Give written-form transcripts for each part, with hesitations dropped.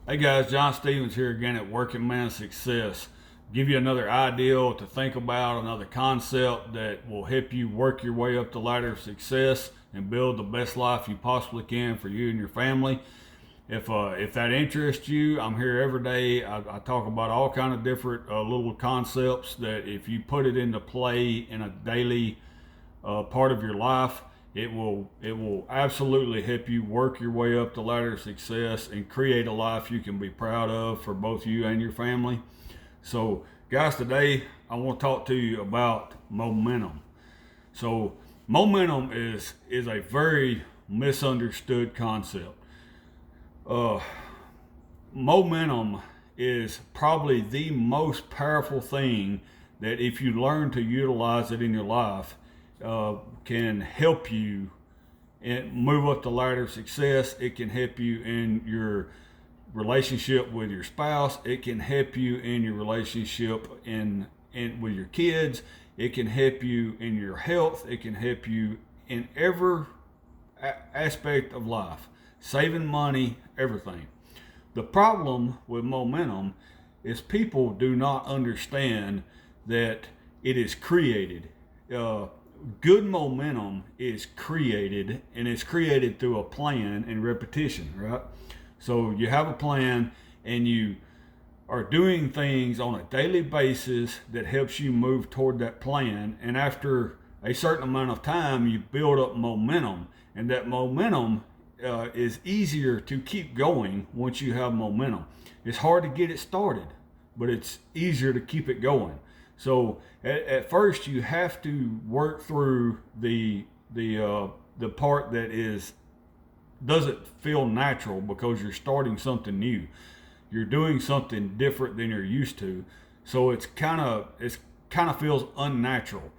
Hey guys, John Stevens here again at Working Man Success. Give you another idea to think about, another concept that will help you work your way up the ladder of success and build the best life you possibly can for you and your family. If that interests you, I'm here every day. I talk about all kind of different little concepts that if you put it into play in a daily part of your life, it will absolutely help you work your way up the ladder of success and create a life you can be proud of for both you and your family. So, guys, today I want to talk to you about momentum. So, momentum is a very misunderstood concept. Uh, Momentum is probably the most powerful thing that if you learn to utilize it in your life, can help you and move up the ladder of success. It can help you in your relationship with your spouse. It can help you in your relationship in with your kids. It can help you in your health. It can help you in every aspect of life, saving money, everything. The problem with momentum is people do not understand that it is created. Uh, Good momentum is created, and it's created through a plan and repetition, right? So you have a plan and you are doing things on a daily basis that helps you move toward that plan. And after a certain amount of time, you build up momentum, and that momentum is easier to keep going once you have momentum. It's hard to get it started, but it's easier to keep it going. So at first, you have to work through the part that is doesn't feel natural because you're starting something new. You're doing something different than you're used to. So it's kind of feels unnatural.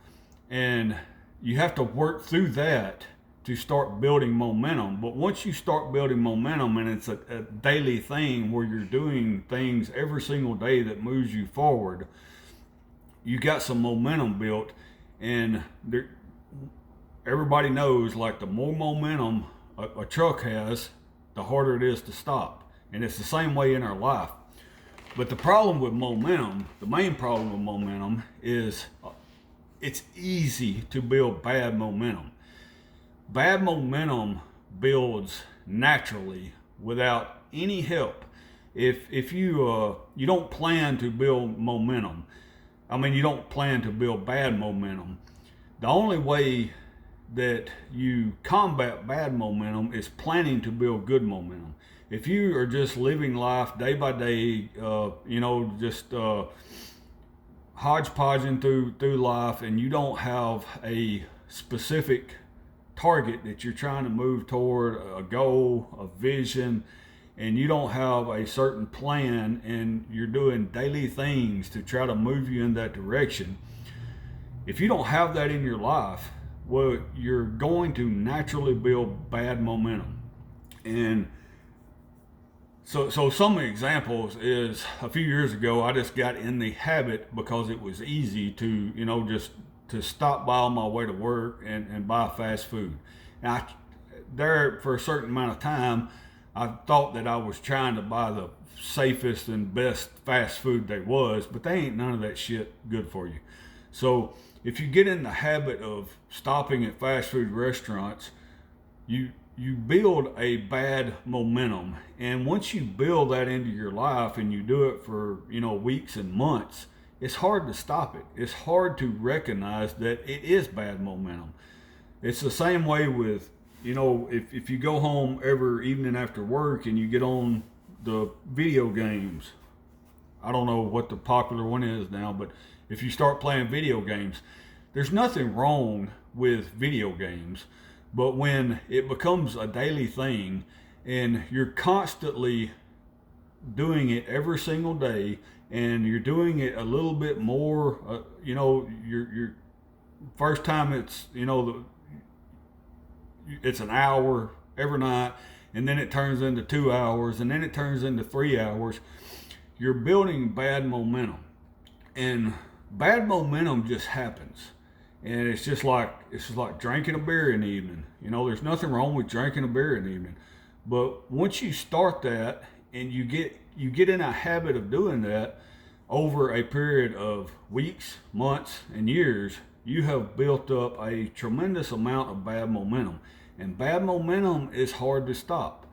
And you have to work through that to start building momentum. But once you start building momentum and it's a daily thing where you're doing things every single day that moves you forward, you got some momentum built. And everybody knows, like, the more momentum a truck has, the harder it is to stop. And it's the same way in our life. But the problem with momentum, the main problem with momentum, is it's easy to build bad momentum. Bad momentum builds naturally without any help. If you don't plan to build momentum, I mean, you don't plan to build bad momentum. The only way that you combat bad momentum is planning to build good momentum. If you are just living life day by day, just hodgepodging through life, and you don't have a specific target that you're trying to move toward, a goal, a vision, and you don't have a certain plan, and you're doing daily things to try to move you in that direction. If you don't have that in your life, well, you're going to naturally build bad momentum. And so some examples is, a few years ago, I just got in the habit, because it was easy to, just to stop by on my way to work and buy fast food. Now, there for a certain amount of time, I thought that I was trying to buy the safest and best fast food there was, but they ain't none of that shit good for you. So if you get in the habit of stopping at fast food restaurants, you build a bad momentum. And once you build that into your life and you do it for, weeks and months, it's hard to stop it. It's hard to recognize that it is bad momentum. It's the same way with, if you go home every evening after work and you get on the video games. I don't know what the popular one is now, but if you start playing video games, there's nothing wrong with video games. But when it becomes a daily thing and you're constantly doing it every single day, and you're doing it a little bit more, your first time it's an hour every night, and then it turns into 2 hours, and then it turns into 3 hours. You're building bad momentum, and bad momentum just happens. And it's just like drinking a beer in the evening. There's nothing wrong with drinking a beer in the evening, but once you start that, and you get in a habit of doing that over a period of weeks, months, and years, you have built up a tremendous amount of bad momentum. And bad momentum is hard to stop.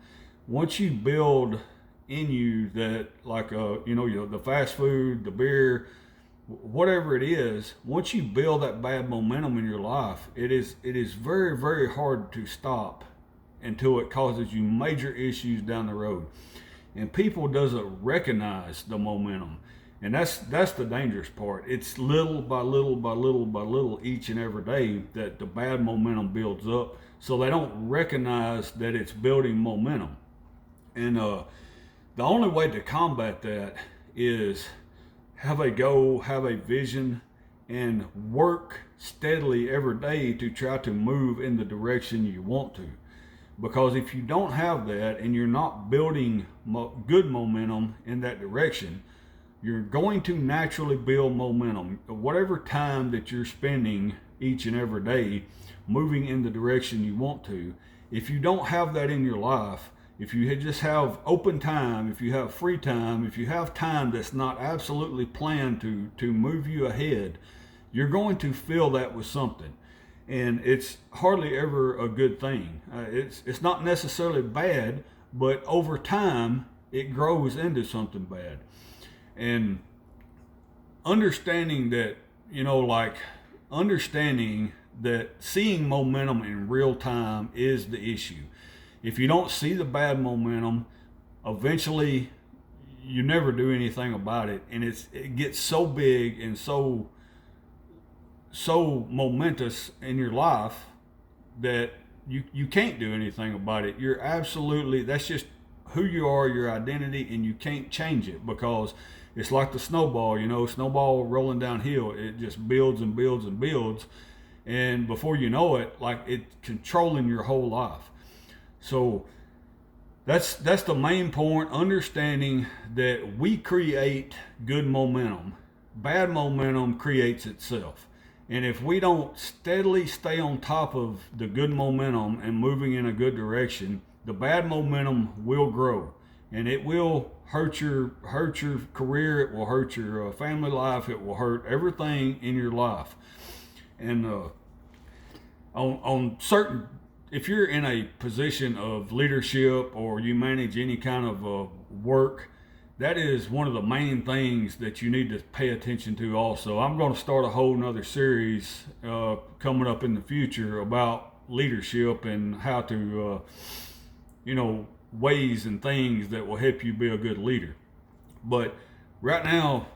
Once you build in you that, like, the fast food, the beer, whatever it is, once you build that bad momentum in your life, it is very, very hard to stop until it causes you major issues down the road. And people doesn't recognize the momentum. And that's the dangerous part. It's little by little by little by little each and every day that the bad momentum builds up. So they don't recognize that it's building momentum. And the only way to combat that is have a goal, have a vision, and work steadily every day to try to move in the direction you want to. Because if you don't have that and you're not building good momentum in that direction, you're going to naturally build momentum. Whatever time that you're spending each and every day moving in the direction you want to, if you don't have that in your life, if you just have open time, if you have free time, if you have time that's not absolutely planned to move you ahead, you're going to fill that with something. And it's hardly ever a good thing. It's not necessarily bad, but over time, it grows into something bad. And understanding that, understanding that seeing momentum in real time is the issue. If you don't see the bad momentum, eventually you never do anything about it. And it gets so big and so momentous in your life that you can't do anything about it. That's just who you are, your identity, and you can't change it, because it's like the snowball rolling downhill. It just builds and builds and builds. And before you know it, like, it's controlling your whole life. So that's the main point, understanding that we create good momentum. Bad momentum creates itself. And if we don't steadily stay on top of the good momentum and moving in a good direction, the bad momentum will grow, and it will hurt your career. It will hurt your family life. It will hurt everything in your life. And on certain, if you're in a position of leadership or you manage any kind of work, that is one of the main things that you need to pay attention to also. I'm going to start a whole nother series coming up in the future about leadership and how to, ways and things that will help you be a good leader. But right now,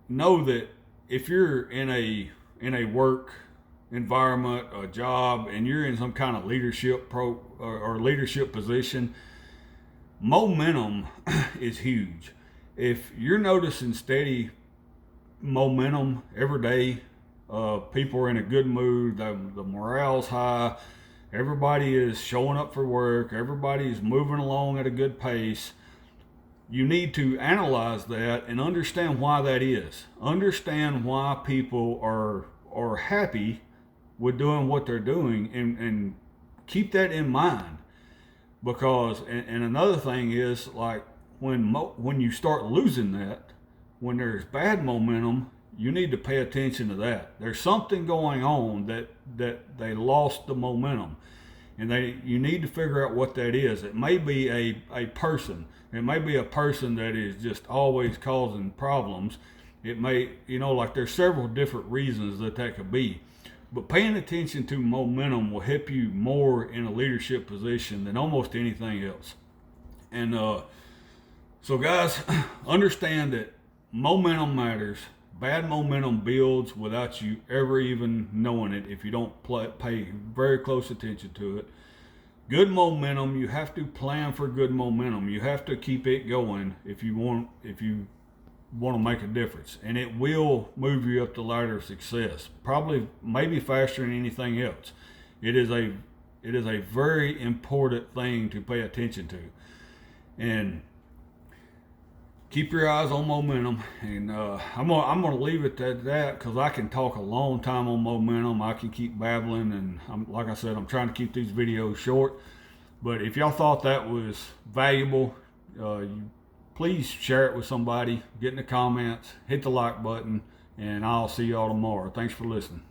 know that if you're in a work environment, a job, and you're in some kind of leadership or leadership position, momentum is huge. If you're noticing steady momentum every day, people are in a good mood, the morale's high, everybody is showing up for work, everybody is moving along at a good pace, you need to analyze that and understand why that is. Understand why people are happy with doing what they're doing, and keep that in mind. Because, and another thing is, like, when you start losing that, when there's bad momentum, you need to pay attention to that. There's something going on that they lost the momentum, and you need to figure out what that is. It may be a person. It may be a person that is just always causing problems. It may, there's several different reasons that could be. But paying attention to momentum will help you more in a leadership position than almost anything else. And so guys, understand that momentum matters. Bad momentum builds without you ever even knowing it if you don't pay very close attention to it. Good momentum, you have to plan for good momentum. You have to keep it going if you want to make a difference, and it will move you up the ladder of success, maybe faster than anything else. It is a very important thing to pay attention to, and keep your eyes on momentum. And I'm gonna leave it at that, because I can talk a long time on momentum. I can keep babbling, and like I said, I'm trying to keep these videos short. But if y'all thought that was valuable, please share it with somebody, get in the comments, hit the like button, and I'll see y'all tomorrow. Thanks for listening.